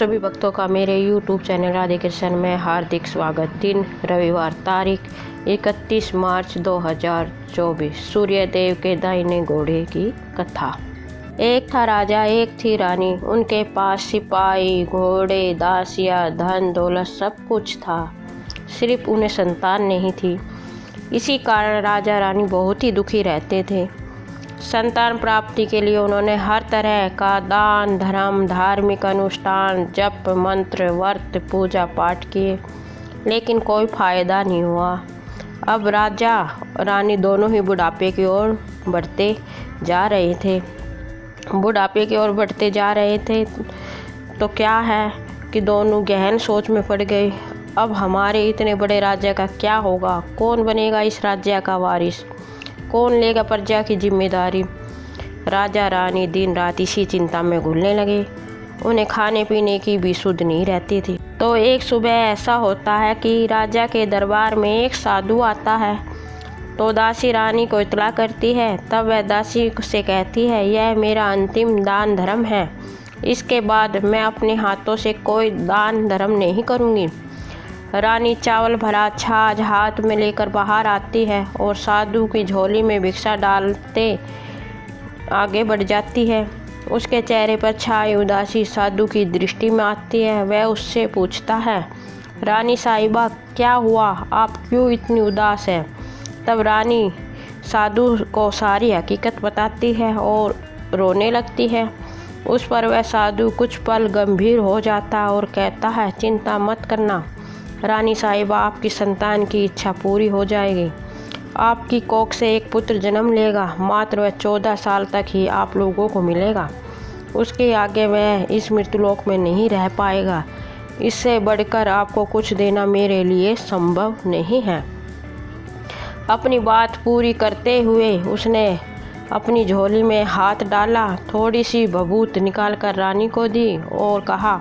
सभी भक्तों का मेरे YouTube चैनल राधे कृष्ण में हार्दिक स्वागत। दिन रविवार, तारीख 31 मार्च 2024। सूर्यदेव के दाहिने घोड़े की कथा। एक था राजा, एक थी रानी। उनके पास सिपाही, घोड़े, दासियाँ, धन दौलत सब कुछ था, सिर्फ उन्हें संतान नहीं थी। इसी कारण राजा रानी बहुत ही दुखी रहते थे। संतान प्राप्ति के लिए उन्होंने हर तरह का दान, धर्म, धार्मिक अनुष्ठान, जप, मंत्र, व्रत, पूजा पाठ किए, लेकिन कोई फायदा नहीं हुआ। अब राजा रानी दोनों ही बुढ़ापे की ओर बढ़ते जा रहे थे। तो क्या है कि दोनों गहन सोच में पड़ गए। अब हमारे इतने बड़े राज्य का क्या होगा? कौन बनेगा इस राज्य का वारिस? कौन लेगा प्रजा की जिम्मेदारी? राजा रानी दिन रात इसी चिंता में घुलने लगे। उन्हें खाने पीने की भी सुध नहीं रहती थी। तो एक सुबह ऐसा होता है कि राजा के दरबार में एक साधु आता है। तो दासी रानी को इतला करती है। तब वह दासी से कहती है, यह मेरा अंतिम दान धर्म है। इसके बाद मैं अपने हाथों से कोई दान धर्म नहीं करूँगी। रानी चावल भरा छाछ हाथ में लेकर बाहर आती है और साधु की झोली में भिक्षा डालते आगे बढ़ जाती है। उसके चेहरे पर छाई उदासी साधु की दृष्टि में आती है। वह उससे पूछता है, रानी साहिबा, क्या हुआ? आप क्यों इतनी उदास है? तब रानी साधु को सारी हकीकत बताती है और रोने लगती है। उस पर वह साधु कुछ पल गंभीर हो जाता और कहता है, चिंता मत करना रानी साहिबा, आपकी संतान की इच्छा पूरी हो जाएगी। आपकी कोख से एक पुत्र जन्म लेगा। मात्र वह 14 साल तक ही आप लोगों को मिलेगा। उसके आगे वह इस मृत्युलोक में नहीं रह पाएगा। इससे बढ़कर आपको कुछ देना मेरे लिए संभव नहीं है। अपनी बात पूरी करते हुए उसने अपनी झोली में हाथ डाला, थोड़ी सी भभूत निकालकर रानी को दी और कहा,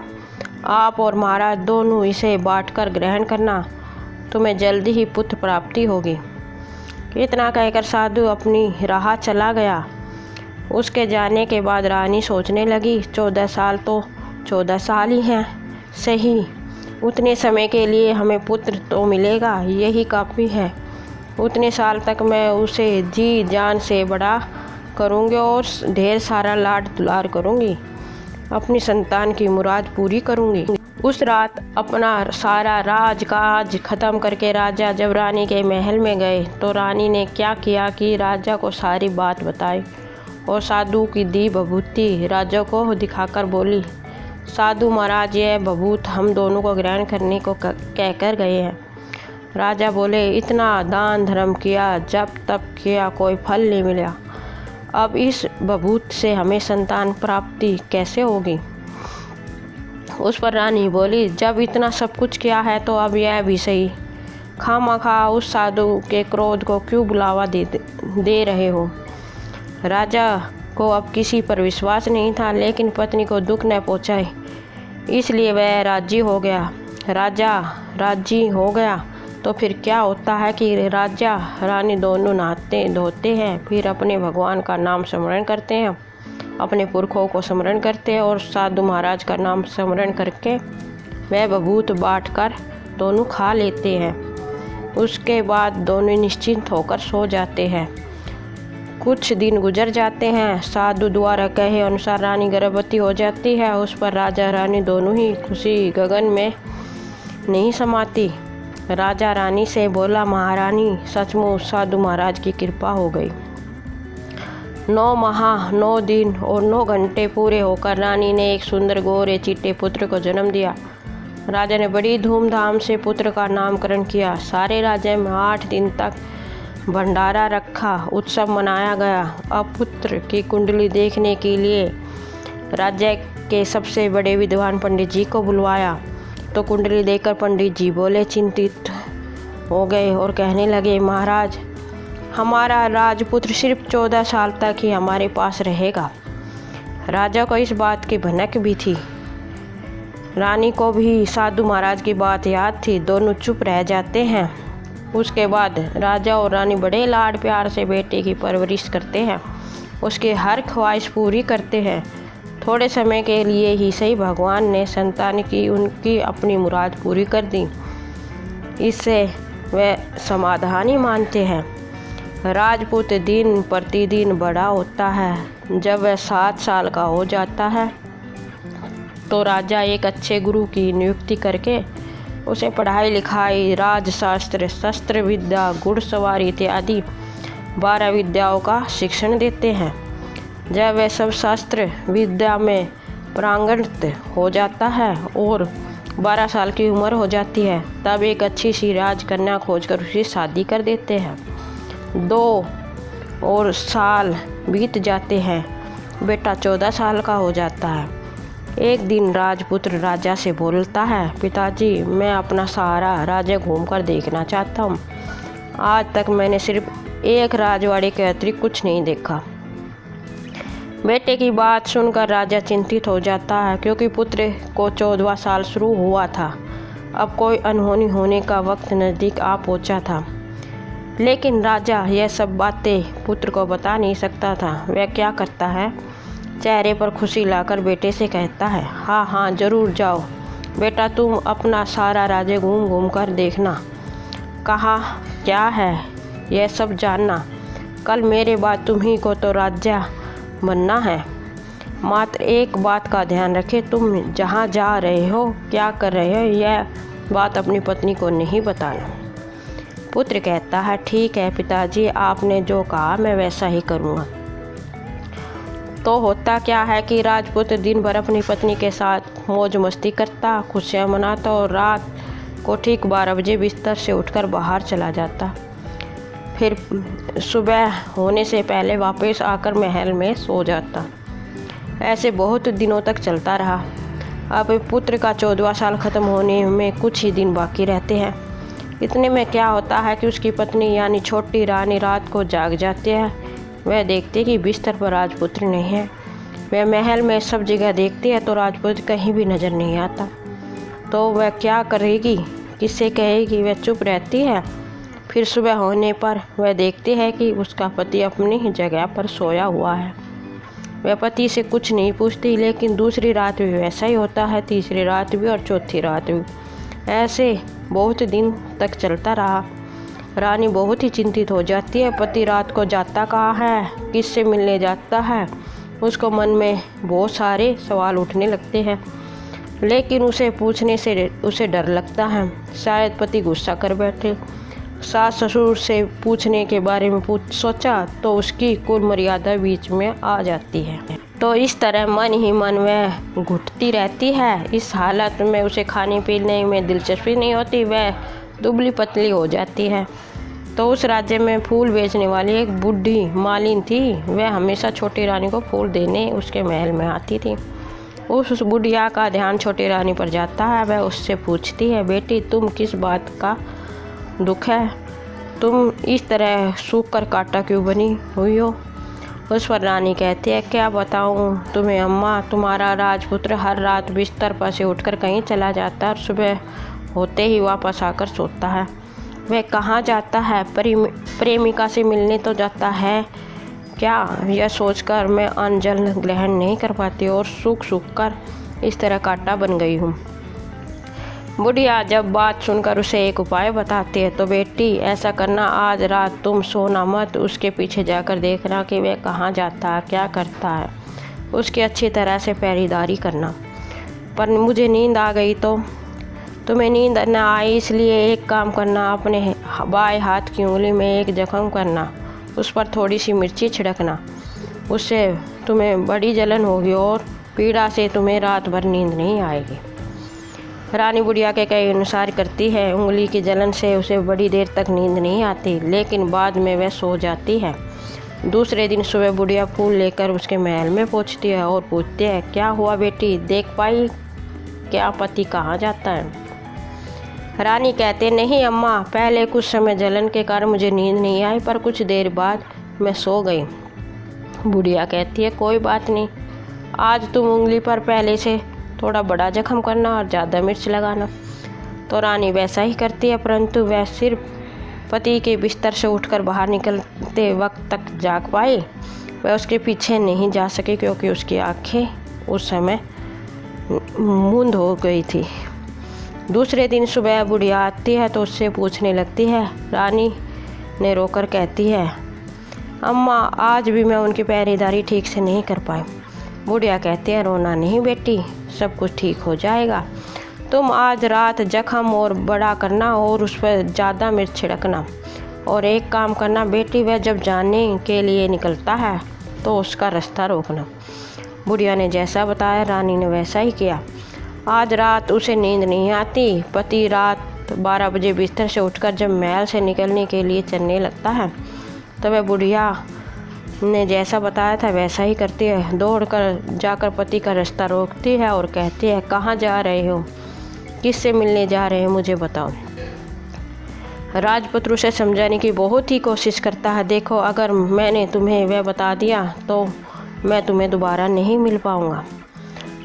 आप और महाराज दोनों इसे बांटकर ग्रहण करना, तुम्हें जल्दी ही पुत्र प्राप्ति होगी। इतना कहकर साधु अपनी राह चला गया। उसके जाने के बाद रानी सोचने लगी, 14 साल तो 14 साल ही हैं, सही उतने समय के लिए हमें पुत्र तो मिलेगा, यही काफ़ी है। उतने साल तक मैं उसे जी जान से बड़ा करूँगी और ढेर सारा लाड दुलार करूँगी, अपनी संतान की मुराद पूरी करूँगी। उस रात अपना सारा राजकाज ख़त्म करके राजा जब रानी के महल में गए तो रानी ने क्या किया कि राजा को सारी बात बताई और साधु की दी भभूति राजा को दिखाकर बोली, साधु महाराज, यह भभूत हम दोनों को ग्रहण करने को कहकर गए हैं। राजा बोले, इतना दान धर्म किया, जब तब किया, कोई फल नहीं मिला। अब इस भभूत से हमें संतान प्राप्ति कैसे होगी? उस पर रानी बोली, जब इतना सब कुछ किया है तो अब यह भी सही। खामखा उस साधु के क्रोध को क्यों बुलावा दे रहे हो? राजा को अब किसी पर विश्वास नहीं था, लेकिन पत्नी को दुख न पहुँचाए इसलिए वह राजी हो गया। राजा राजी हो गया तो फिर क्या होता है कि राजा रानी दोनों नहाते धोते हैं, फिर अपने भगवान का नाम स्मरण करते हैं, अपने पुरखों को स्मरण करते हैं और साधु महाराज का नाम स्मरण करके वह भभूत बांटकर दोनों खा लेते हैं। उसके बाद दोनों निश्चिंत होकर सो जाते हैं। कुछ दिन गुजर जाते हैं। साधु द्वारा कहे अनुसार रानी गर्भवती हो जाती है। उस पर राजा रानी दोनों ही खुशी गगन में नहीं समाती। राजा रानी से बोला, महारानी, सचमुच साधु महाराज की कृपा हो गई। 9 माह 9 दिन और 9 घंटे पूरे होकर रानी ने एक सुंदर गोरे चिट्टे पुत्र को जन्म दिया। राजा ने बड़ी धूमधाम से पुत्र का नामकरण किया। सारे राज्य में 8 दिन तक भंडारा रखा, उत्सव मनाया गया। अब पुत्र की कुंडली देखने के लिए राज्य के सबसे बड़े विद्वान पंडित जी को बुलवाया। तो कुंडली देखकर पंडित जी बोले, चिंतित हो गए और कहने लगे, महाराज, हमारा राजपुत्र सिर्फ 14 साल तक ही हमारे पास रहेगा। राजा को इस बात की भनक भी थी। रानी को भी साधु महाराज की बात याद थी। दोनों चुप रह जाते हैं। उसके बाद राजा और रानी बड़े लाड प्यार से बेटे की परवरिश करते हैं, उसकी हर ख्वाहिश पूरी करते हैं। थोड़े समय के लिए ही सही भगवान ने संतान की उनकी अपनी मुराद पूरी कर दी। इससे वे समाधान ही मानते हैं। राजपूत दिन प्रतिदिन बड़ा होता है। जब वह 7 साल का हो जाता है तो राजा एक अच्छे गुरु की नियुक्ति करके उसे पढ़ाई लिखाई, राजशास्त्र, शस्त्र विद्या, घुड़सवारी इत्यादि 12 विद्याओं का शिक्षण देते हैं। जब वह सब शास्त्र विद्या में पारंगत हो जाता है और 12 साल की उम्र हो जाती है, तब एक अच्छी सी राजकन्या खोजकर उसकी शादी कर देते हैं। 2 और साल बीत जाते हैं। बेटा 14 साल का हो जाता है। एक दिन राजपुत्र राजा से बोलता है, पिताजी, मैं अपना सारा राज्य घूमकर देखना चाहता हूँ। आज तक मैंने सिर्फ एक राजवाड़े के अतिरिक्त कुछ नहीं देखा। बेटे की बात सुनकर राजा चिंतित हो जाता है, क्योंकि पुत्र को 14वां साल शुरू हुआ था। अब कोई अनहोनी होने का वक्त नज़दीक आ पहुंचा था। लेकिन राजा यह सब बातें पुत्र को बता नहीं सकता था। वह क्या करता है, चेहरे पर खुशी लाकर बेटे से कहता है, हाँ हाँ ज़रूर जाओ बेटा, तुम अपना सारा राज्य घूम घूम कर देखना, कहाँ क्या है यह सब जानना। कल मेरे बाद तुम्ही को तो राजा बनना है। मात्र एक बात का ध्यान रखें, तुम जहाँ जा रहे हो, क्या कर रहे हो, यह बात अपनी पत्नी को नहीं बताना। पुत्र कहता है, ठीक है पिताजी, आपने जो कहा मैं वैसा ही करूँगा। तो होता क्या है कि राजपुत्र दिन भर अपनी पत्नी के साथ मौज मस्ती करता, खुशियाँ मनाता और रात को ठीक 12 बजे बिस्तर से उठकर बाहर चला जाता। फिर सुबह होने से पहले वापस आकर महल में सो जाता। ऐसे बहुत दिनों तक चलता रहा। अब पुत्र का 14वां साल ख़त्म होने में कुछ ही दिन बाकी रहते हैं। इतने में क्या होता है कि उसकी पत्नी यानी छोटी रानी रात को जाग जाती है। वह देखती कि बिस्तर पर राजपुत्र नहीं है। वह महल में सब जगह देखती है तो राजपुत्र कहीं भी नज़र नहीं आता। तो वह क्या करेगी, किससे कहेगी, वह चुप रहती है। फिर सुबह होने पर वह देखती है कि उसका पति अपनी ही जगह पर सोया हुआ है। वह पति से कुछ नहीं पूछती, लेकिन दूसरी रात भी वैसा ही होता है, तीसरी रात भी और चौथी रात भी। ऐसे बहुत दिन तक चलता रहा। रानी बहुत ही चिंतित हो जाती है। पति रात को जाता कहाँ है, किससे मिलने जाता है, उसको मन में बहुत सारे सवाल उठने लगते हैं। लेकिन उसे पूछने से उसे डर लगता है, शायद पति गुस्सा कर बैठे। सास ससुर से पूछने के बारे में सोचा तो उसकी कुल मर्यादा बीच में आ जाती है। तो इस तरह मन ही मन वह घुटती रहती है। इस हालत में उसे खाने पीने में दिलचस्पी नहीं होती, वह दुबली पतली हो जाती है। तो उस राज्य में फूल बेचने वाली एक बूढ़ी मालिन थी। वह हमेशा छोटी रानी को फूल देने उसके महल में आती थी। उस बुढ़िया का ध्यान छोटी रानी पर जाता है। वह उससे पूछती है, बेटी तुम किस बात का दुख है, तुम इस तरह सूख कर कांटा क्यों बनी हुई हो। उस पर रानी कहती है, क्या बताऊँ तुम्हें अम्मा, तुम्हारा राजपुत्र हर रात बिस्तर पर से उठकर कहीं चला जाता है और सुबह होते ही वापस आकर सोता है। वह कहाँ जाता है, प्रेमिका से मिलने तो जाता है क्या, यह सोचकर मैं अन्न जल ग्रहण नहीं कर पाती और सूख कर इस तरह कांटा बन गई हूँ। बुढ़िया जब बात सुनकर उसे एक उपाय बताती है, तो बेटी ऐसा करना, आज रात तुम सोना मत, उसके पीछे जाकर देखना कि वह कहाँ जाता है, क्या करता है, उसकी अच्छी तरह से पहरेदारी करना। पर मुझे नींद आ गई तो तुम्हें नींद न आई, इसलिए एक काम करना, अपने बाएं हाथ की उंगली में एक जख्म करना, उस पर थोड़ी सी मिर्ची छिड़कना, उससे तुम्हें बड़ी जलन होगी और पीड़ा से तुम्हें रात भर नींद नहीं आएगी। रानी बुढ़िया के कहे अनुसार करती है। उंगली की जलन से उसे बड़ी देर तक नींद नहीं आती, लेकिन बाद में वह सो जाती है। दूसरे दिन सुबह बुढ़िया फूल लेकर उसके महल में पहुंचती है और पूछती है, क्या हुआ बेटी, देख पाई क्या पति कहाँ जाता है। रानी कहते, नहीं अम्मा, पहले कुछ समय जलन के कारण मुझे नींद नहीं आई, पर कुछ देर बाद मैं सो गई। बुढ़िया कहती है, कोई बात नहीं, आज तुम उंगली पर पहले से थोड़ा बड़ा जख्म करना और ज़्यादा मिर्च लगाना। तो रानी वैसा ही करती है, परंतु वह सिर्फ पति के बिस्तर से उठकर बाहर निकलते वक्त तक जाग पाई। वह उसके पीछे नहीं जा सकी, क्योंकि उसकी आंखें उस समय मूंद हो गई थी। दूसरे दिन सुबह बुढ़िया आती है तो उससे पूछने लगती है। रानी ने रोकर कहती है, अम्मा आज भी मैं उनकी पहरेदारी ठीक से नहीं कर पाई। बुढ़िया कहती है, रोना नहीं बेटी, सब कुछ ठीक हो जाएगा। तुम आज रात जख्म और बड़ा करना और उस पर ज़्यादा मिर्च छिड़कना, और एक काम करना बेटी, वह जब जाने के लिए निकलता है तो उसका रास्ता रोकना। बुढ़िया ने जैसा बताया रानी ने वैसा ही किया। आज रात उसे नींद नहीं आती। पति रात 12 बजे बिस्तर से उठकर जब महल से निकलने के लिए चलने लगता है तो वह बुढ़िया ने जैसा बताया था वैसा ही करती है। दौड़कर जाकर पति का रास्ता रोकती है और कहती है, कहाँ जा रहे हो, किससे मिलने जा रहे हो, मुझे बताओ। राजपुत्र उसे समझाने की बहुत ही कोशिश करता है। देखो, अगर मैंने तुम्हें वह बता दिया तो मैं तुम्हें दोबारा नहीं मिल पाऊँगा।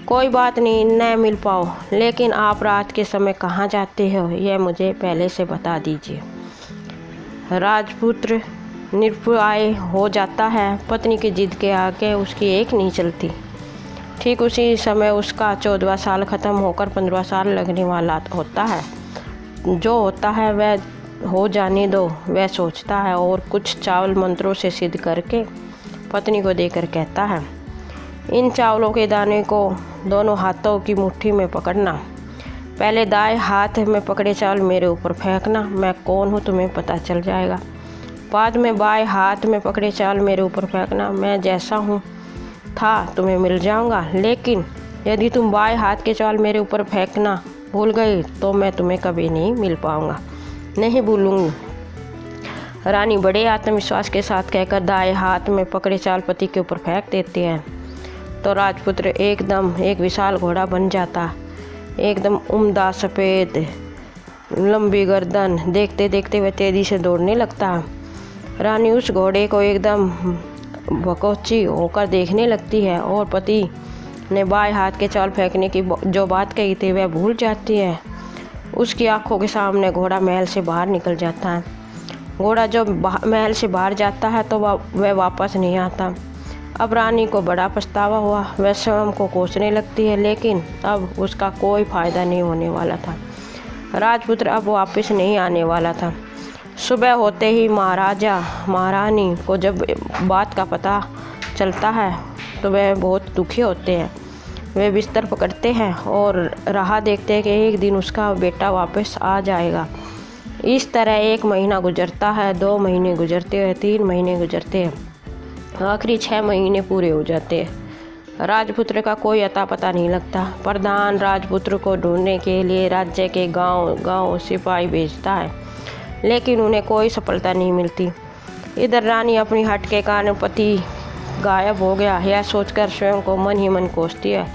कोई बात नहीं, न मिल पाओ, लेकिन आप रात के समय कहाँ जाते हो यह मुझे पहले से बता दीजिए। राजपुत्र निरुपाय हो जाता है। पत्नी की जिद के आगे उसकी एक नहीं चलती। ठीक उसी समय उसका 14वां साल ख़त्म होकर 15वां साल लगने वाला होता है। जो होता है वह हो जाने दो, वह सोचता है, और कुछ चावल मंत्रों से सिद्ध करके पत्नी को देकर कहता है, इन चावलों के दाने को दोनों हाथों की मुट्ठी में पकड़ना। पहले दाएं हाथ में पकड़े चावल मेरे ऊपर फेंकना, मैं कौन हूँ तुम्हें पता चल जाएगा। बाद में बाएं हाथ में पकड़े चावल मेरे ऊपर फेंकना, मैं जैसा हूँ था तुम्हें मिल जाऊँगा। लेकिन यदि तुम बाएं हाथ के चावल मेरे ऊपर फेंकना भूल गई तो मैं तुम्हें कभी नहीं मिल पाऊँगा। नहीं भूलूँगी। रानी बड़े आत्मविश्वास के साथ कहकर दाएं हाथ में पकड़े चावल पति के ऊपर फेंक देती है तो राजपुत्र एकदम एक विशाल घोड़ा बन जाता। एकदम उम्दा, सफ़ेद, लंबी गर्दन, देखते देखते वह तेज़ी से दौड़ने लगता। रानी उस घोड़े को एकदम भकोची होकर देखने लगती है और पति ने बाएं हाथ के चावल फेंकने की जो बात कही थी वह भूल जाती है। उसकी आंखों के सामने घोड़ा महल से बाहर निकल जाता है। घोड़ा जो महल से बाहर जाता है तो वह वापस नहीं आता। अब रानी को बड़ा पछतावा हुआ। वह स्वयं को कोसने लगती है, लेकिन अब उसका कोई फ़ायदा नहीं होने वाला था। राजपुत्र अब वापस नहीं आने वाला था। सुबह होते ही महाराजा महारानी को जब बात का पता चलता है तो वह बहुत दुखी होते हैं। वे बिस्तर पकड़ते हैं और राह देखते हैं कि एक दिन उसका बेटा वापस आ जाएगा। इस तरह 1 महीना गुजरता है, 2 महीने गुजरते हैं, 3 महीने गुजरते हैं, आखिरी 6 महीने पूरे हो जाते हैं। राजपुत्र का कोई अता पता नहीं लगता। प्रधान राजपुत्र को ढूंढने के लिए राज्य के गांव सिपाही भेजता है, लेकिन उन्हें कोई सफलता नहीं मिलती। इधर रानी अपनी हट के कारण पति गायब हो गया यह सोचकर स्वयं को मन ही मन कोसती है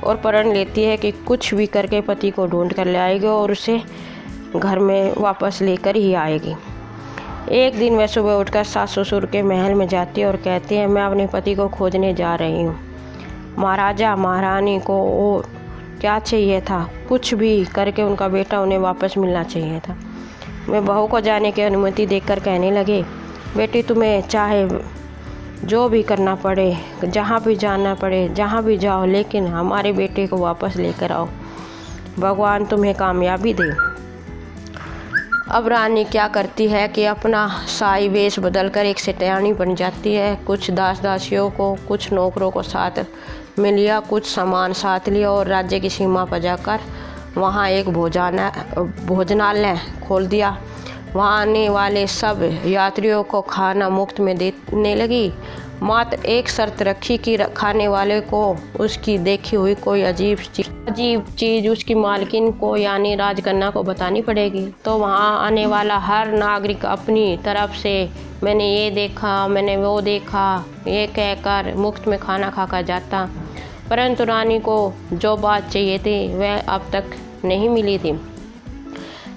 और प्रण लेती है कि कुछ भी करके पति को ढूंढ कर ले आएगी और उसे घर में वापस लेकर ही आएगी। एक दिन वह सुबह उठकर सास ससुर के महल में जाती है और कहती है, मैं अपने पति को खोजने जा रही हूँ। महाराजा महारानी को और क्या चाहिए था, कुछ भी करके उनका बेटा उन्हें वापस मिलना चाहिए था। वे बहू को जाने की अनुमति देकर कहने लगे, बेटी तुम्हें चाहे जो भी करना पड़े, जहाँ भी जाना पड़े, जहाँ भी जाओ, लेकिन हमारे बेटे को वापस लेकर आओ। भगवान तुम्हें कामयाबी दे। अब रानी क्या करती है कि अपना शाही वेश बदलकर एक सेठानी बन जाती है। कुछ दास दासियों को, कुछ नौकरों को साथ में लिया, कुछ सामान साथ लिया और राज्य की सीमा पर जाकर वहाँ एक भोजनालय खोल दिया। वहाँ आने वाले सब यात्रियों को खाना मुफ्त में देने लगी। मात्र एक शर्त रखी कि खाने वाले को उसकी देखी हुई कोई अजीब चीज़ उसकी मालकिन को यानी राजकन्या को बतानी पड़ेगी। तो वहाँ आने वाला हर नागरिक अपनी तरफ से मैंने ये देखा, मैंने वो देखा, ये कहकर मुफ्त में खाना खाकर जाता। परंतु रानी को जो बात चाहिए थी वह अब तक नहीं मिली थी।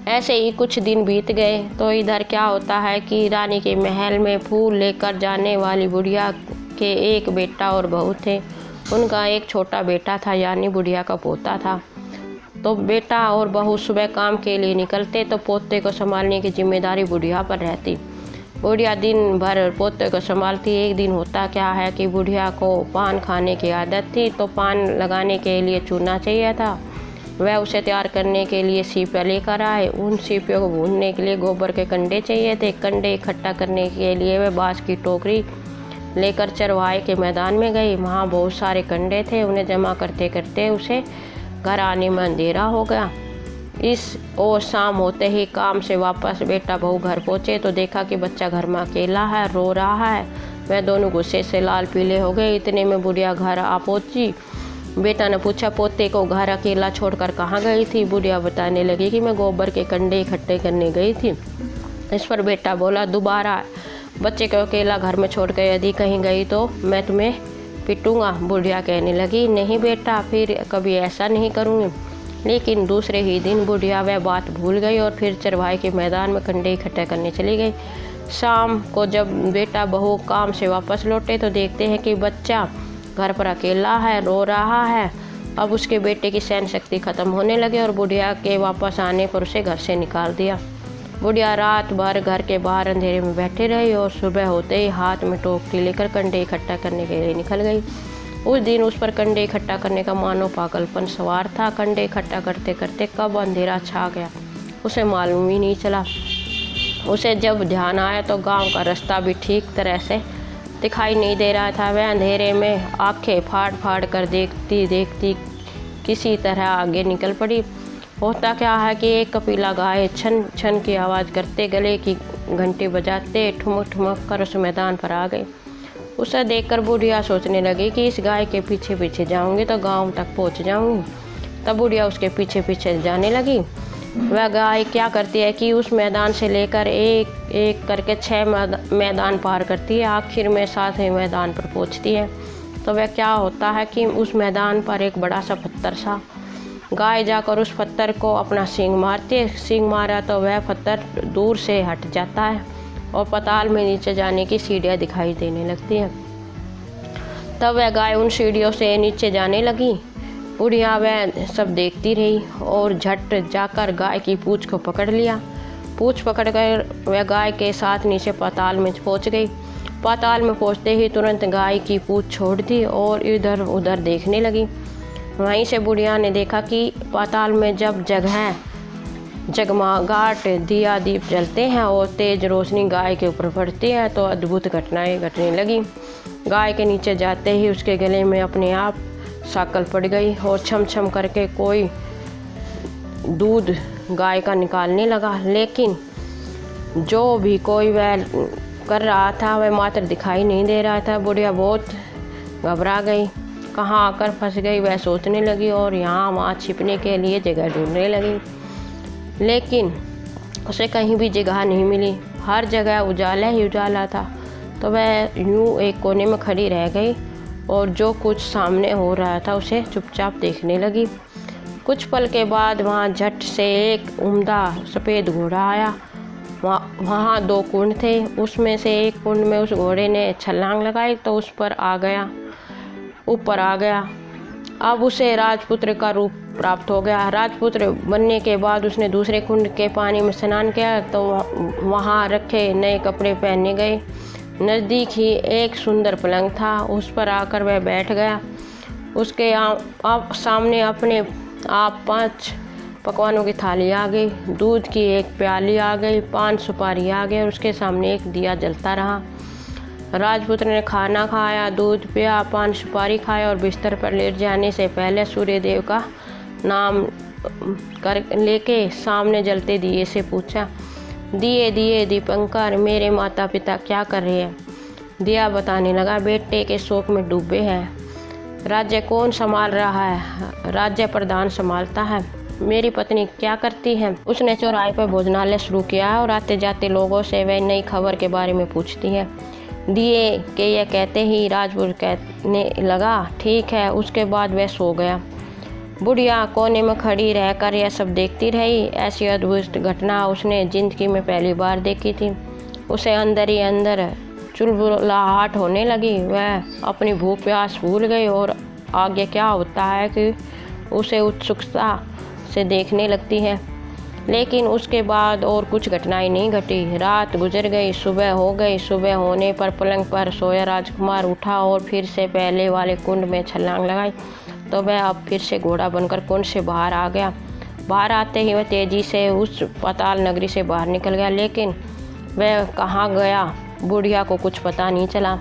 ऐसे ही कुछ दिन बीत गए तो इधर क्या होता है कि रानी के महल में फूल लेकर जाने वाली बुढ़िया के एक बेटा और बहू थे। उनका एक छोटा बेटा था यानी बुढ़िया का पोता था। तो बेटा और बहू सुबह काम के लिए निकलते तो पोते को संभालने की जिम्मेदारी बुढ़िया पर रहती। बुढ़िया दिन भर पोते को संभालती। एक दिन होता क्या है कि बुढ़िया को पान खाने की आदत थी, तो पान लगाने के लिए चूना चाहिए था। वह उसे तैयार करने के लिए सीपियाँ लेकर आए। उन सीपियों को भूनने के लिए गोबर के कंडे चाहिए थे। कंडे इकट्ठा करने के लिए वह बाँस की टोकरी लेकर चरवाहे के मैदान में गई। वहाँ बहुत सारे कंडे थे। उन्हें जमा करते करते उसे घर आने में अंधेरा हो गया। इस और शाम होते ही काम से वापस बेटा बहू घर पहुँचे तो देखा कि बच्चा घर में अकेला है, रो रहा है। वह दोनों गुस्से से लाल पीले हो गए। इतने में बुढ़िया घर आ पहुँची। बेटा ने पूछा, पोते को घर अकेला छोड़कर कहाँ गई थी? बुढ़िया बताने लगी कि मैं गोबर के कंडे इकट्ठे करने गई थी। इस पर बेटा बोला, दोबारा बच्चे को अकेला घर में छोड़ कर यदि कहीं गई तो मैं तुम्हें पिटूंगा। बुढ़िया कहने लगी, नहीं बेटा, फिर कभी ऐसा नहीं करूँगी। लेकिन दूसरे ही दिन बुढ़िया वह बात भूल गई और फिर चरवाहे के मैदान में कंडे इकट्ठे करने चली गई। शाम को जब बेटा बहू काम से वापस लौटे तो देखते हैं कि बच्चा घर पर अकेला है, रो रहा है। अब उसके बेटे की सहन शक्ति खत्म होने लगी और बुढ़िया के वापस आने पर उसे घर से निकाल दिया। बुढ़िया रात भर घर के बाहर अंधेरे में बैठी रही और सुबह होते ही हाथ में टोकरी लेकर कंडे इकट्ठा करने के लिए निकल गई। उस दिन उस पर कंडे इकट्ठा करने का मानो पागलपन सवार था। कंडे इकट्ठा करते करते कब अंधेरा छा गया उसे मालूम ही नहीं चला। उसे जब ध्यान आया तो गांव का रास्ता भी ठीक तरह से दिखाई नहीं दे रहा था। वह अंधेरे में आंखें फाड़ फाड़ कर देखती देखती किसी तरह आगे निकल पड़ी। होता क्या है कि एक कपिला गाय छन छन की आवाज़ करते गले की घंटी बजाते ठुमक ठुमक कर उस मैदान पर आ गई। उसे देखकर बुढ़िया सोचने लगी कि इस गाय के पीछे पीछे जाऊंगी तो गांव तक पहुंच जाऊंगी। तब बुढ़िया उसके पीछे पीछे जाने लगी। वह गाय क्या करती है कि उस मैदान से लेकर एक एक करके 6 मैदान पार करती है। आखिर में 7वें मैदान पर पहुंचती है तो वह क्या होता है कि उस मैदान पर एक बड़ा सा पत्थर सा। गाय जाकर उस पत्थर को अपना सींग मारती है। सींग मारा तो वह पत्थर दूर से हट जाता है और पाताल में नीचे जाने की सीढ़ियाँ दिखाई देने लगती हैं। तब वह गाय उन सीढ़ियों से नीचे जाने लगी। बुढ़िया वह सब देखती रही और झट जाकर गाय की पूँछ को पकड़ लिया। पूँछ पकड़कर वह गाय के साथ नीचे पाताल में पहुंच गई। पाताल में पहुंचते ही तुरंत गाय की पूँछ छोड़ दी और इधर उधर देखने लगी। वहीं से बुढ़िया ने देखा कि पाताल में जब जगह जगमगाहट दिया दीप जलते हैं और तेज रोशनी गाय के ऊपर पड़ती है तो अद्भुत घटनाएं घटने लगी। गाय के नीचे जाते ही उसके गले में अपने आप साकल पड़ गई और छम छम करके कोई दूध गाय का निकालने लगा। लेकिन जो भी कोई वह कर रहा था वह मात्र दिखाई नहीं दे रहा था। बुढ़िया बहुत घबरा गई, कहाँ आकर फंस गई वह सोचने लगी और यहाँ वहाँ छिपने के लिए जगह ढूंढने लगी। लेकिन उसे कहीं भी जगह नहीं मिली। हर जगह उजाला ही उजाला था। तो वह यूँ एक कोने में खड़ी रह गई और जो कुछ सामने हो रहा था उसे चुपचाप देखने लगी। कुछ पल के बाद वहाँ झट से एक उम्दा सफ़ेद घोड़ा आया। वहाँ 2 कुंड थे। उसमें से एक कुंड में उस घोड़े ने छलांग लगाई तो उस पर ऊपर आ गया। अब उसे राजपुत्र का रूप प्राप्त हो गया। राजपुत्र बनने के बाद उसने दूसरे कुंड के पानी में स्नान किया तो वहाँ रखे नए कपड़े पहने गए। नज़दीक ही एक सुंदर पलंग था, उस पर आकर वह बैठ गया। उसके सामने अपने आप 5 पकवानों की थाली आ गई, दूध की एक प्याली आ गई, 5 सुपारी आ गए और उसके सामने एक दिया जलता रहा। राजपुत्र ने खाना खाया, दूध पिया, 5 सुपारी खाया और बिस्तर पर लेट जाने से पहले सूर्यदेव का नाम कर लेके सामने जलते दिए से पूछा, दिए दिए दीपंकर, मेरे माता पिता क्या कर रहे हैं? दिया बताने लगा, बेटे के शोक में डूबे हैं। राज्य कौन संभाल रहा है? राज्य प्रधान संभालता है। मेरी पत्नी क्या करती है? उसने चौराहे पर भोजनालय शुरू किया है और आते जाते लोगों से वह नई खबर के बारे में पूछती है। दिए के यह कहते ही राजपुत्र कहने लगा, ठीक है। उसके बाद वह सो गया। बुढ़िया कोने में खड़ी रहकर यह सब देखती रही। ऐसी अद्भुत घटना उसने जिंदगी में पहली बार देखी थी। उसे अंदर ही अंदर चुलबुलाहट होने लगी। वह अपनी भूख प्यास भूल गई और आगे क्या होता है कि उसे उत्सुकता से देखने लगती है। लेकिन उसके बाद और कुछ घटनाएं नहीं घटी। रात गुजर गई, सुबह हो गई। सुबह होने पर पलंग पर सोया राजकुमार उठा और फिर से पहले वाले कुंड में छलांग लगाई तो वह अब फिर से घोड़ा बनकर कुंड से बाहर आ गया। बाहर आते ही वह तेजी से उस पाताल नगरी से बाहर निकल गया, लेकिन वह कहाँ गया बुढ़िया को कुछ पता नहीं चला।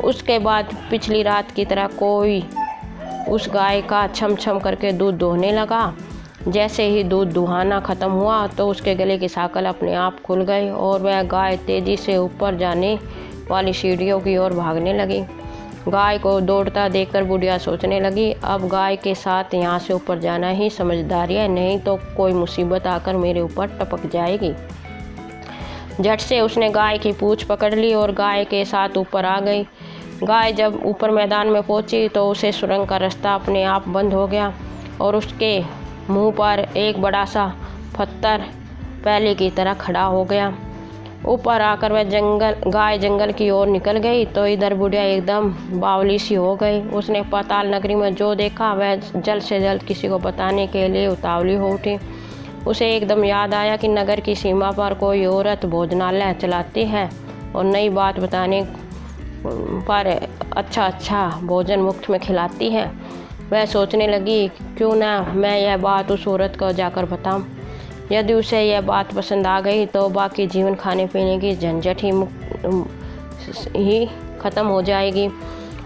उसके बाद पिछली रात की तरह कोई उस गाय का छम छम करके दूध दोहने लगा। जैसे ही दूध दुहाना ख़त्म हुआ तो उसके गले की सांकल अपने आप खुल गई और वह गाय तेज़ी से ऊपर जाने वाली सीढ़ियों की ओर भागने लगी। गाय को दौड़ता देखकर बुढ़िया सोचने लगी, अब गाय के साथ यहाँ से ऊपर जाना ही समझदारी है, नहीं तो कोई मुसीबत आकर मेरे ऊपर टपक जाएगी। झट से उसने गाय की पूँछ पकड़ ली और गाय के साथ ऊपर आ गई। गाय जब ऊपर मैदान में पहुंची तो उसे सुरंग का रास्ता अपने आप बंद हो गया और उसके मुंह पर एक बड़ा सा पत्थर पहले की तरह खड़ा हो गया। ऊपर आकर वह गाय जंगल की ओर निकल गई तो इधर बुढ़िया एकदम बावली सी हो गई। उसने पाताल नगरी में जो देखा वह जल्द से जल्द किसी को बताने के लिए उतावली हो उठी। उसे एकदम याद आया कि नगर की सीमा पर कोई औरत भोजनालय चलाती है और नई बात बताने पर अच्छा भोजन मुफ्त में खिलाती है। वह सोचने लगी, क्यों ना मैं यह बात उस औरत को जाकर बताऊं। यदि उसे यह बात पसंद आ गई तो बाकी जीवन खाने पीने की झंझट ही ख़त्म हो जाएगी।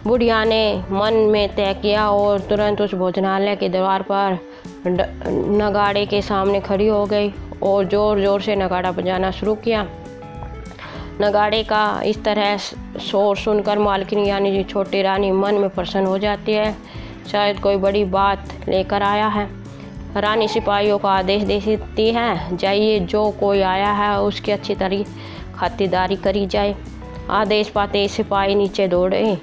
बुढ़िया ने मन में तय किया और तुरंत उस भोजनालय के द्वार पर नगाड़े के सामने खड़ी हो गई और ज़ोर ज़ोर से नगाड़ा बजाना शुरू किया। नगाड़े का इस तरह शोर सुनकर मालकिन यानी छोटी रानी मन में प्रसन्न हो जाती है, शायद कोई बड़ी बात लेकर आया है। रानी सिपाहियों को आदेश देती है, जाइए जो कोई आया है उसकी अच्छी तरह खातिरदारी करी जाए। आदेश पाते सिपाही नीचे दौड़े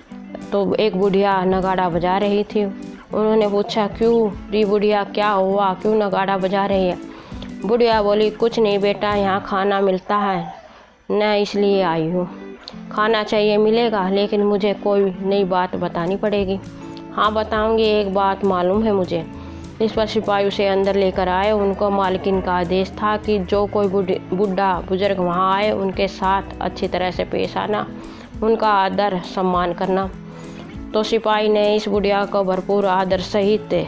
तो एक बुढ़िया नगाड़ा बजा रही थी। उन्होंने पूछा, क्यों री बुढ़िया, क्या हुआ, क्यों नगाड़ा बजा रही है? बुढ़िया बोली, कुछ नहीं बेटा, यहाँ खाना मिलता है न, इसलिए आई हूँ। खाना चाहिए मिलेगा, लेकिन मुझे कोई नई बात बतानी पड़ेगी। हाँ बताऊँगी, एक बात मालूम है मुझे। इस पर सिपाही उसे अंदर लेकर आए। उनको मालकिन का आदेश था कि जो कोई बुढ़ा बुजुर्ग वहाँ आए उनके साथ अच्छी तरह से पेश आना, उनका आदर सम्मान करना। तो सिपाही ने इस बुढ़िया को भरपूर आदर सहित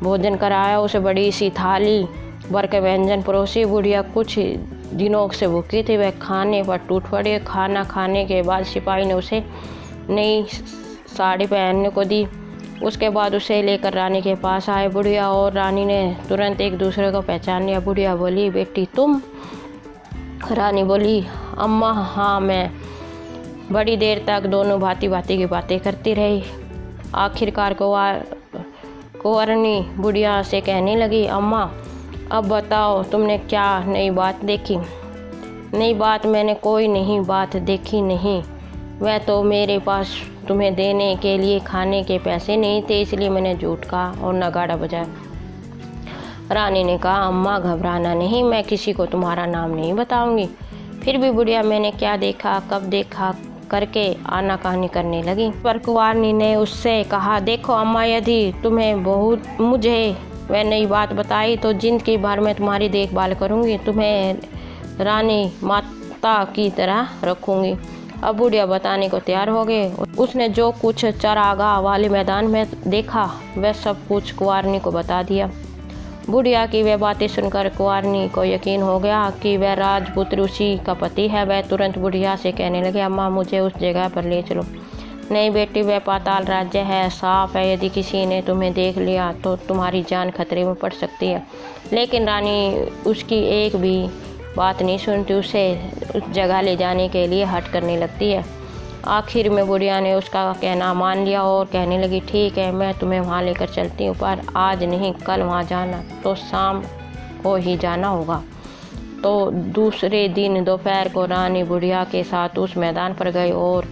भोजन कराया। उसे बड़ी सी थाली भर के व्यंजन परोसी। बुढ़िया कुछ दिनों से भूखी थी, वह खाने पर टूट पड़ी। खाना खाने के बाद सिपाही ने उसे नई साड़ी पहनने को दी। उसके बाद उसे लेकर रानी के पास आए। बुढ़िया और रानी ने तुरंत एक दूसरे को पहचान लिया। बुढ़िया बोली, बेटी तुम? रानी बोली, अम्मा हाँ मैं। बड़ी देर तक दोनों भांति भांति की बातें करती रही। आखिरकार कुंवरनी बुढ़िया से कहने लगी, अम्मा अब बताओ तुमने क्या नई बात देखी? नई बात मैंने कोई नई बात देखी नहीं, वह तो मेरे पास तुम्हें देने के लिए खाने के पैसे नहीं थे, इसलिए मैंने झूठ कहा और नगाड़ा बजाया। रानी ने कहा, अम्मा घबराना नहीं, मैं किसी को तुम्हारा नाम नहीं बताऊंगी। फिर भी बुढ़िया मैंने क्या देखा, कब देखा करके आनाकानी करने लगी। पर कुंवारनी ने उससे कहा, देखो अम्मा, यदि तुम्हें मुझे वह नई बात बताई तो जिंदगी भर में तुम्हारी देखभाल करूंगी, तुम्हें रानी माता की तरह रखूंगी। अब बुढ़िया बताने को तैयार हो गए। उसने जो कुछ चरागाह वाले मैदान में देखा वह सब कुछ कुंवारनी को बता दिया। बुढ़िया की वह बातें सुनकर कुंवारनी को यकीन हो गया कि वह राजपुत्र उसी का पति है। वह तुरंत बुढ़िया से कहने लगे, अम्मा मुझे उस जगह पर ले चलो। नहीं बेटी, वह पाताल राज्य है, साफ है, यदि किसी ने तुम्हें देख लिया तो तुम्हारी जान खतरे में पड़ सकती है। लेकिन रानी उसकी एक भी बात नहीं सुनती, उसे उस जगह ले जाने के लिए हट करने लगती है। आखिर में बुढ़िया ने उसका कहना मान लिया और कहने लगी, ठीक है मैं तुम्हें वहाँ लेकर चलती हूँ, पर आज नहीं कल वहाँ जाना, तो शाम को ही जाना होगा। तो दूसरे दिन दोपहर को रानी बुढ़िया के साथ उस मैदान पर गई और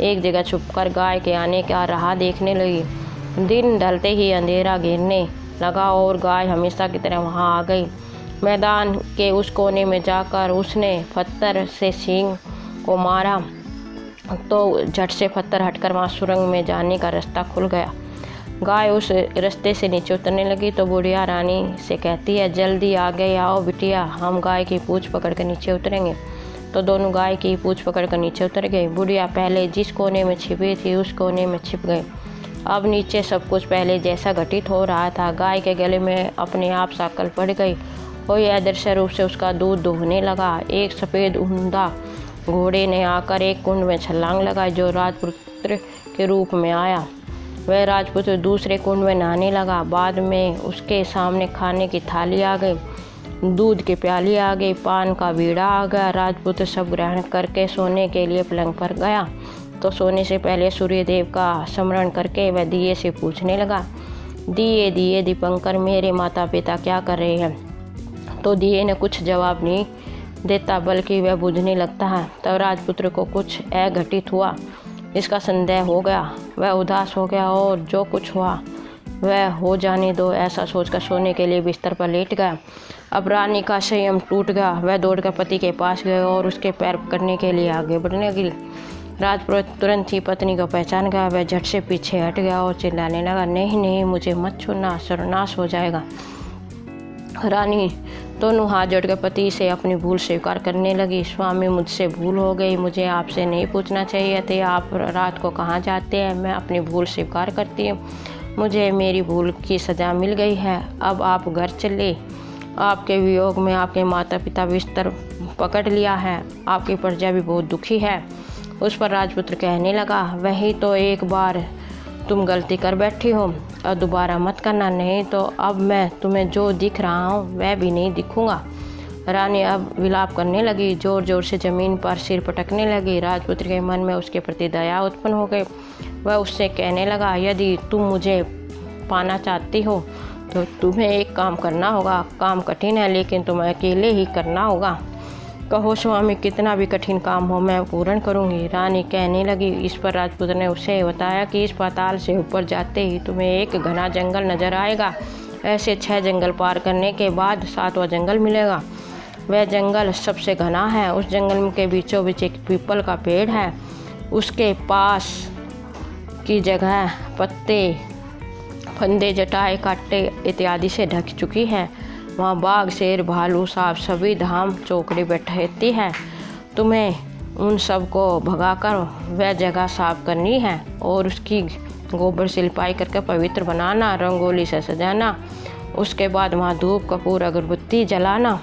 एक जगह छुपकर गाय के आने का राह देखने लगी। दिन ढलते ही अंधेरा घेरने लगा और गाय हमेशा की तरह वहाँ आ गई। मैदान के उस कोने में जाकर उसने पत्थर से सींग को मारा तो झट से पत्थर हटकर वहाँ सुरंग में जाने का रास्ता खुल गया। गाय उस रास्ते से नीचे उतरने लगी तो बुढ़िया रानी से कहती है, जल्दी आगे आओ बिटिया, हम गाय की पूँछ पकड़ कर नीचे उतरेंगे। तो दोनों गाय की पूँछ पकड़ कर नीचे उतर गए। बुढ़िया पहले जिस कोने में छिपी थी उस कोने में छिप गए। अब नीचे सब कुछ पहले जैसा घटित हो रहा था। गाय के गले में अपने आप साकल पड़ गई और यह अदृश्य रूप से उसका दूध दुहने लगा। एक सफ़ेद उम्दा घोड़े ने आकर एक कुंड में छलांग लगाई जो राजपुत्र के रूप में आया। वह राजपुत्र दूसरे कुंड में नहाने लगा। बाद में उसके सामने खाने की थाली आ गई, दूध की प्याली आ गई, पान का बीड़ा आ गया। राजपुत्र सब ग्रहण करके सोने के लिए पलंग पर गया तो सोने से पहले सूर्यदेव का स्मरण करके वह दिए से पूछने लगा, दिए दिए दीपंकर, मेरे माता पिता क्या कर रहे हैं? तो दिए ने कुछ जवाब नहीं देता बल्कि वह बुझने लगता है। तब राजपुत्र को कुछ अघटित हुआ, इसका संदेह हो गया। वह उदास हो गया और जो कुछ हुआ वह हो जाने दो ऐसा सोचकर सोने के लिए बिस्तर पर लेट गया। अब रानी का संयम टूट गया। वह दौड़कर पति के पास गए और उसके पैर पकड़ने के लिए आगे बढ़ने लगी। राजपुत्र तुरंत ही पत्नी को पहचान गया। वह झट से पीछे हट गया और चिल्लाने लगा, नहीं नहीं, मुझे मत छूना, सर्वनाश हो जाएगा। रानी दोनों हाथ जोड़कर पति से अपनी भूल स्वीकार करने लगी। स्वामी, मुझसे भूल हो गई, मुझे आपसे नहीं पूछना चाहिए थे। आप रात को कहाँ जाते हैं? मैं अपनी भूल स्वीकार करती हूँ, मुझे मेरी भूल की सज़ा मिल गई है। अब आप घर चले। आपके वियोग में आपके माता पिता बिस्तर पकड़ लिया है, आपकी प्रजा भी बहुत दुखी है। उस पर राजपुत्र कहने लगा, वही तो एक बार तुम गलती कर बैठी हो और दोबारा मत करना, नहीं तो अब मैं तुम्हें जो दिख रहा हूँ वह भी नहीं दिखूँगा। रानी अब विलाप करने लगी, जोर जोर से ज़मीन पर सिर पटकने लगी। राजपुत्र के मन में उसके प्रति दया उत्पन्न हो गई। वह उससे कहने लगा, यदि तुम मुझे पाना चाहती हो तो तुम्हें एक काम करना होगा। काम कठिन है लेकिन तुम्हें अकेले ही करना होगा। कहो स्वामी, कितना भी कठिन काम हो मैं पूर्ण करूंगी। रानी कहने लगी। इस पर राजपुत्र ने उसे बताया कि इस पाताल से ऊपर जाते ही तुम्हें एक घना जंगल नजर आएगा। ऐसे 6 जंगल पार करने के बाद 7वां जंगल मिलेगा। वह जंगल सबसे घना है। उस जंगल के बीचों बीच एक पीपल का पेड़ है। उसके पास की जगह पत्ते, फंदे, जटाएं, कांटे इत्यादि से ढक चुकी है। वहाँ बाघ, शेर, भालू, सांप सभी धाम चौकड़ी बैठती है। तुम्हें उन सब को भगाकर वह जगह साफ करनी है और उसकी गोबर से लिपाई करके पवित्र बनाना, रंगोली से सजाना। उसके बाद वहाँ धूप, कपूर, अगरबत्ती जलाना,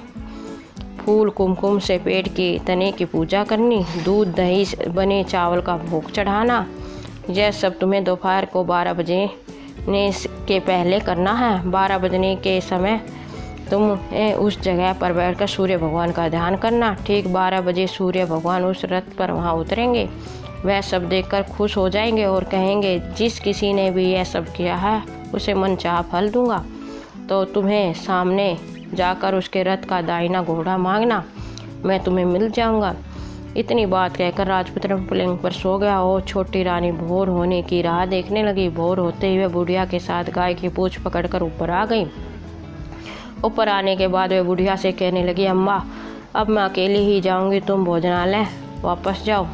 फूल कुमकुम से पेड़ की तने की पूजा करनी, दूध दही बने चावल का भोग चढ़ाना। यह सब तुम्हें दोपहर को 12 बजे के पहले करना है। 12 बजने के समय तुम उस जगह पर बैठकर सूर्य भगवान का ध्यान करना। ठीक 12 बजे सूर्य भगवान उस रथ पर वहाँ उतरेंगे। वह सब देखकर खुश हो जाएंगे और कहेंगे, जिस किसी ने भी यह सब किया है उसे मनचाहा फल दूंगा। तो तुम्हें सामने जाकर उसके रथ का दाहिना घोड़ा मांगना, मैं तुम्हें मिल जाऊंगा। इतनी बात कहकर राजपुत्र पलंग पर सो गया और छोटी रानी भोर होने की राह देखने लगी। भोर होते हुए बुढ़िया के साथ गाय की पूँछ पकड़कर ऊपर आ गई। ऊपर आने के बाद वह बुढ़िया से कहने लगी, अम्मा, अब मैं अकेली ही जाऊंगी, तुम भोजनालय वापस जाओ।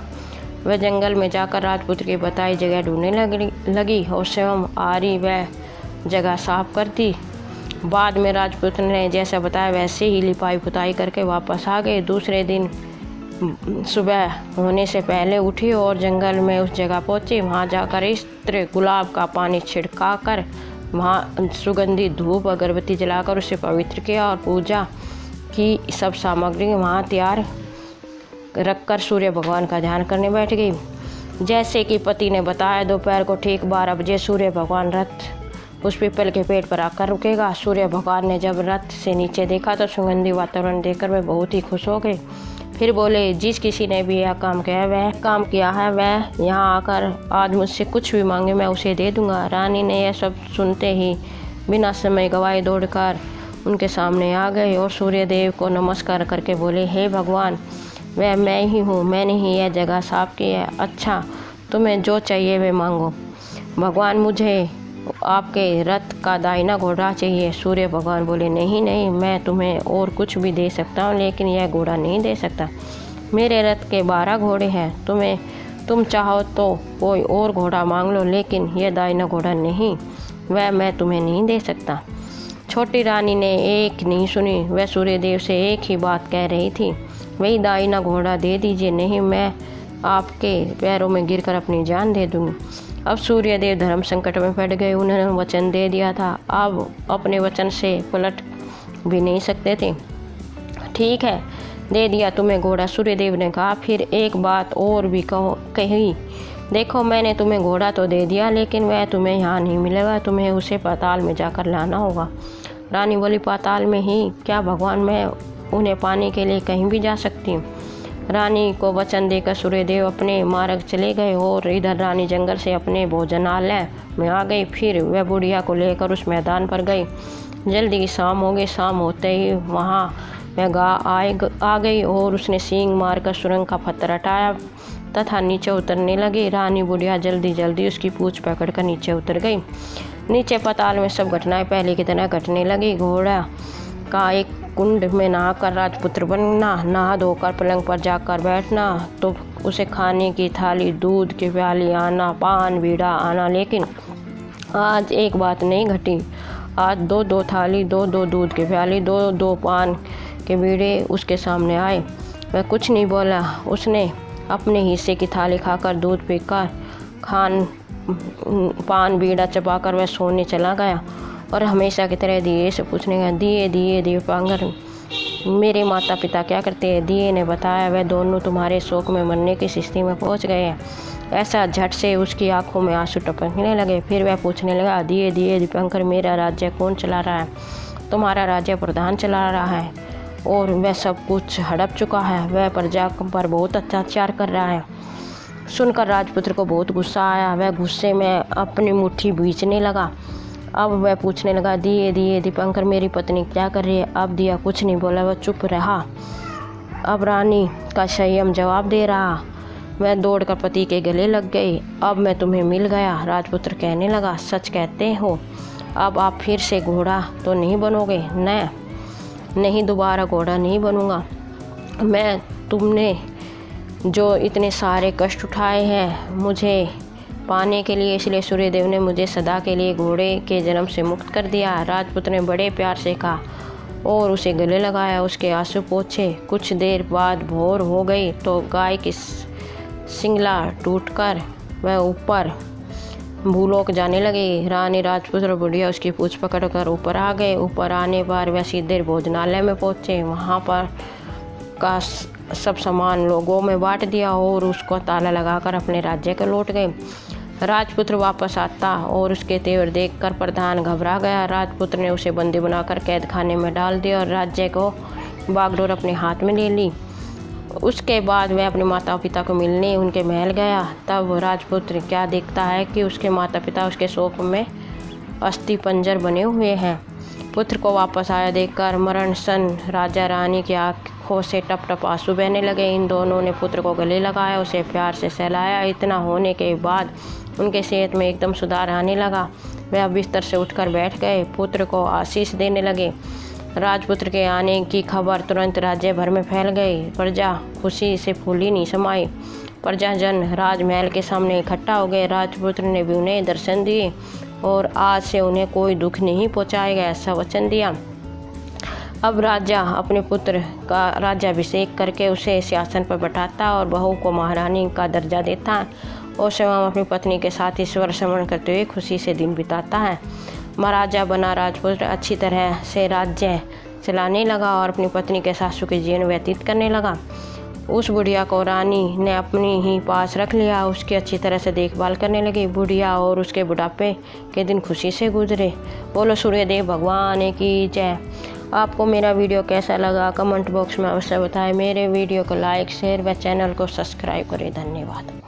वह जंगल में जाकर राजपुत्र की बताई जगह ढूंढने लगी और स्वयं आरी वह जगह साफ कर दी। बाद में राजपुत्र ने जैसा बताया वैसे ही लिपाई पुताई करके वापस आ गए। दूसरे दिन सुबह होने से पहले उठी और जंगल में उस जगह पहुंची। वहां जाकर इत्र, गुलाब का पानी छिड़का कर वहाँ सुगंधित धूप अगरबत्ती जलाकर उसे पवित्र किया और पूजा की सब सामग्री वहाँ तैयार रखकर सूर्य भगवान का ध्यान करने बैठ गई। जैसे कि पति ने बताया, दोपहर को ठीक 12 बजे सूर्य भगवान रथ उस पीपल के पेड़ पर आकर रुकेगा। सूर्य भगवान ने जब रथ से नीचे देखा तो सुगंधी वातावरण देखकर वे बहुत ही खुश हो गए। फिर बोले, जिस किसी ने भी यह काम किया है वह यहाँ आकर आज मुझसे कुछ भी मांगे मैं उसे दे दूँगा। रानी ने यह सब सुनते ही बिना समय गवाए दौड़कर उनके सामने आ गए और सूर्यदेव को नमस्कार करके बोले, हे भगवान, वह मैं ही हूँ, मैंने ही यह जगह साफ की है। अच्छा, तुम्हें जो चाहिए वे मांगो। भगवान, मुझे आपके रथ का दाहिना घोड़ा चाहिए। सूर्य भगवान बोले, नहीं नहीं, मैं तुम्हें और कुछ भी दे सकता हूँ लेकिन यह घोड़ा नहीं दे सकता। मेरे रथ के 12 घोड़े हैं, तुम चाहो तो कोई और घोड़ा मांग लो लेकिन यह दाहिना घोड़ा नहीं। वह मैं तुम्हें नहीं दे सकता। छोटी रानी ने एक नहीं सुनी, वह सूर्यदेव से एक ही बात कह रही थी, वही दाहिना घोड़ा दे दीजिए, नहीं मैं आपके पैरों में गिरकर अपनी जान दे दूँगी। अब सूर्यदेव धर्म संकट में पड़ गए। उन्होंने वचन दे दिया था, अब अपने वचन से पलट भी नहीं सकते थे। ठीक है, दे दिया तुम्हें घोड़ा, सूर्यदेव ने कहा। फिर एक बात और भी कही, देखो मैंने तुम्हें घोड़ा तो दे दिया, लेकिन वह तुम्हें यहाँ नहीं मिलेगा, तुम्हें उसे पाताल में जाकर लाना होगा। रानी बोली, पाताल में ही क्या भगवान, मैं उन्हें पाने के लिए कहीं भी जा सकती हूँ। रानी को वचन देकर सूर्यदेव अपने मार्ग चले गए और इधर रानी जंगल से अपने भोजनालय में आ गई। फिर वह बुढ़िया को लेकर उस मैदान पर गई। जल्दी शाम हो गई। शाम होते ही वहाँ वह आ गई और उसने सींग मारकर सुरंग का पत्थर हटाया तथा नीचे उतरने लगी। रानी बुढ़िया जल्दी जल्दी उसकी पूँछ पकड़कर नीचे उतर गई। नीचे पाताल में सब घटनाएं पहले की तरह घटने लगी। घोड़ा का एक कुंड में नहाकर राजपुत्र बनना, नहा धोकर पलंग पर जाकर बैठना, तो उसे खाने की थाली, दूध की प्याली आना, पान बीड़ा आना। लेकिन आज एक बात नहीं घटी। आज दो थाली, दो दूध की प्याली, दो पान के बीड़े उसके सामने आए। वह कुछ नहीं बोला। उसने अपने हिस्से की थाली खाकर, दूध पीकर, पान बीड़ा चबाकर वह सोने चला गया और हमेशा की तरह दिए से पूछने लगा, दिए दीपांकर, मेरे माता पिता क्या करते हैं? दिए ने बताया, वह दोनों तुम्हारे शोक में मरने की स्थिति में पहुंच गए हैं। ऐसा झट से उसकी आंखों में आंसू टपकने लगे। फिर वह पूछने लगा, दिए दीपांकर, मेरा राज्य कौन चला रहा है? तुम्हारा राज्य प्रधान चला रहा है और वह सब कुछ हड़प चुका है। वह प्रजा पर बहुत अत्याचार कर रहा है। सुनकर राजपुत्र को बहुत गुस्सा आया। वह गुस्से में अपनी मुट्ठी भींचने लगा। अब वह पूछने लगा, दिए दीपांकर, मेरी पत्नी क्या कर रही है? अब दिया कुछ नहीं बोला, वह चुप रहा। अब रानी का संयम जवाब दे रहा। वह दौड़कर पति के गले लग गई। अब मैं तुम्हें मिल गया। राजपुत्र कहने लगा, सच कहते हो? अब आप फिर से घोड़ा तो नहीं बनोगे? नहीं, दोबारा घोड़ा नहीं बनूंगा मैं। तुमने जो इतने सारे कष्ट उठाए हैं मुझे पाने के लिए, इसलिए सूर्यदेव ने मुझे सदा के लिए घोड़े के जन्म से मुक्त कर दिया। राजपुत्र ने बड़े प्यार से कहा और उसे गले लगाया, उसके आंसू पोंछे। कुछ देर बाद भोर हो गई तो गाय की सिंगला टूटकर वह ऊपर भूलोक जाने लगी। रानी, राजपुत्र, बुढ़िया उसकी पूँछ पकड़कर ऊपर आ गए। ऊपर आने पर वह सीधे भोजनालय में पहुँचे। वहाँ पर का सब सामान लोगों में बांट दिया और उसको ताला लगाकर अपने राज्य को लौट गए। राजपुत्र वापस आता और उसके तेवर देखकर प्रधान घबरा गया। राजपुत्र ने उसे बंदी बनाकर कैद खाने में डाल दिया और राज्य को बागडोर अपने हाथ में ले ली। उसके बाद वह अपने माता पिता को मिलने उनके महल गया। तब राजपुत्र क्या देखता है कि उसके माता पिता उसके शोक में अस्थि पंजर बने हुए हैं। पुत्र को वापस आया देखकर मरण सन राजा रानी की आँखों से टप टप आंसू बहने लगे। इन दोनों ने पुत्र को गले लगाया, उसे प्यार से सहलाया। इतना होने के बाद उनके सेहत में एकदम सुधार आने लगा। वह बिस्तर से उठकर बैठ गए, पुत्र को आशीष देने लगे। राजपुत्र के आने की खबर तुरंत राज्य भर में फैल गई। प्रजा खुशी से फूली नहीं समाई। प्रजाजन राजमहल के सामने इकट्ठा हो गए। राजपुत्र ने भी उन्हें दर्शन दिए और आज से उन्हें कोई दुख नहीं पहुंचाएगा, ऐसा वचन दिया। अब राजा अपने पुत्र का राज्याभिषेक करके उसे सिंहासन पर बैठाता और बहू को महारानी का दर्जा देता है और स्वयं अपनी पत्नी के साथ ईश्वर स्मरण करते हुए खुशी से दिन बिताता है। महाराजा बना राजपुत्र अच्छी तरह से राज्य चलाने लगा और अपनी पत्नी के साथ सुखी जीवन व्यतीत करने लगा। उस बुढ़िया को रानी ने अपनी ही पास रख लिया, उसकी अच्छी तरह से देखभाल करने लगी। बुढ़िया और उसके बुढ़ापे के दिन खुशी से गुजरे। बोलो सूर्यदेव भगवान की जय। आपको मेरा वीडियो कैसा लगा कमेंट बॉक्स में अवश्य बताएं। मेरे वीडियो को लाइक, शेयर व चैनल को सब्सक्राइब करें। धन्यवाद।